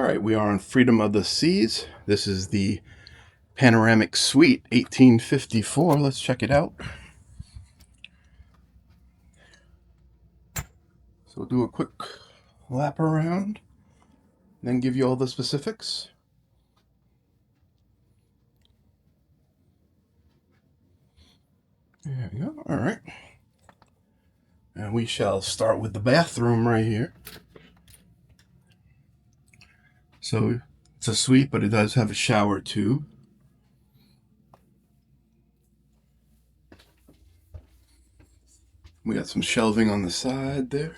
right, we are on Freedom of the Seas. This is the Panoramic Suite 1854. Let's check it out. So we'll do a quick lap around, then give you all the specifics. There we go. All right. And we shall start with the bathroom right here. So it's a suite, but it does have a shower too. We got some shelving on the side there.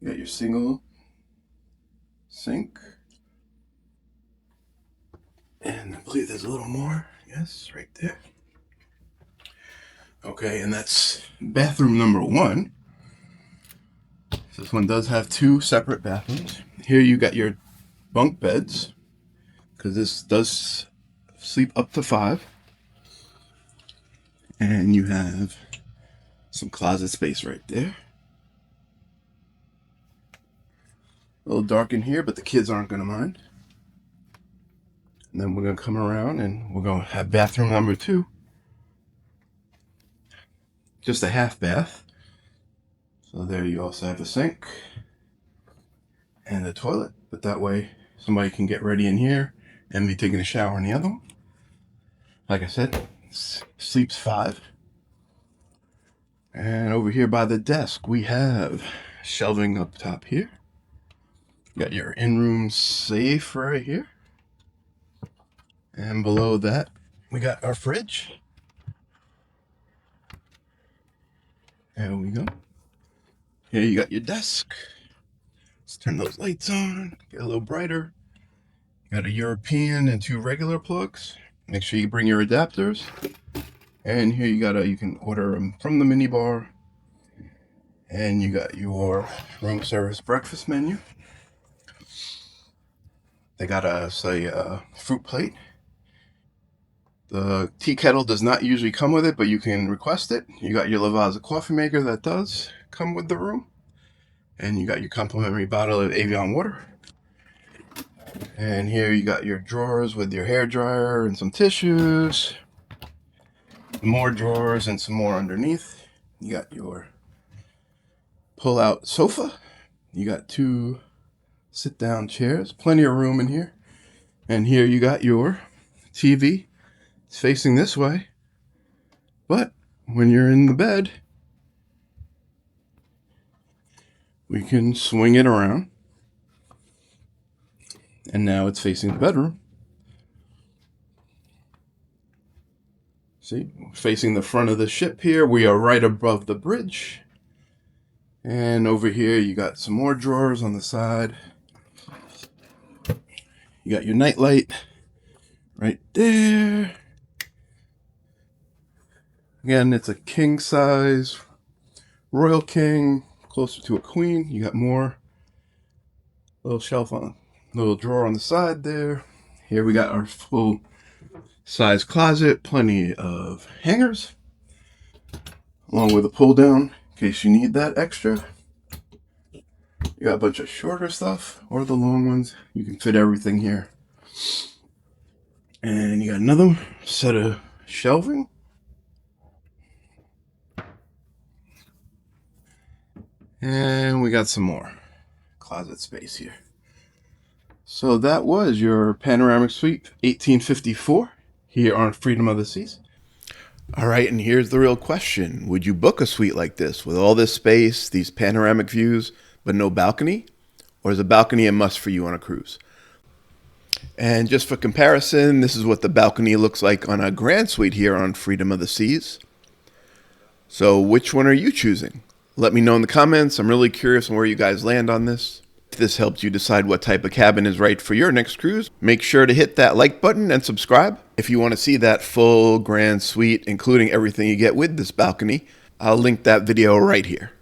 You got your single sink. And I believe there's a little more. Yes, right there. Okay, and that's bathroom number one. So this one does have two separate bathrooms. Here you got your bunk beds, because this does sleep up to 5. And you have some closet space right there. A little dark in here, but the kids aren't going to mind. And then we're going to come around and we're going to have bathroom number 2. Just a half bath. So there you also have a sink and a toilet, but that way somebody can get ready in here and be taking a shower in the other one. Like I said, sleeps 5. And over here by the desk, we have shelving up top here. You got your in-room safe right here. And below that, we got our fridge. There we go. Here you got your desk. Let's turn those lights on, get a little brighter. You got a European and 2 regular plugs. Make sure you bring your adapters. And here you can order them from the minibar. And you got your room service breakfast menu. They got a fruit plate. The tea kettle does not usually come with it, but you can request it. You got your Lavazza coffee maker that does come with the room. And you got your complimentary bottle of Evian water. And here you got your drawers with your hair dryer and some tissues. More drawers and some more underneath. You got your pull-out sofa. You got 2 sit-down chairs. Plenty of room in here. And here you got your TV. It's facing this way. But when you're in the bed, we can swing it around. And now it's facing the bedroom. See, facing the front of the ship here, we are right above the bridge. And over here, you got some more drawers on the side. You got your nightlight right there. Again, it's a king size, royal king, closer to a queen. You got more little shelf on, little drawer on the side there. Here we got our full size closet, plenty of hangers, along with a pull down in case you need that extra. You got a bunch of shorter stuff or the long ones. You can fit everything here. And you got another set of shelving. And we got some more closet space here. So that was your Panoramic Suite 1854 here on Freedom of the Seas. All right, and here's the real question. Would you book a suite like this with all this space, these panoramic views, but no balcony? Or is a balcony a must for you on a cruise? And just for comparison, this is what the balcony looks like on a grand suite here on Freedom of the Seas. So which one are you choosing? Let me know in the comments. I'm really curious on where you guys land on this. If this helped you decide what type of cabin is right for your next cruise, make sure to hit that like button and subscribe. If you want to see that full grand suite, including everything you get with this balcony, I'll link that video right here.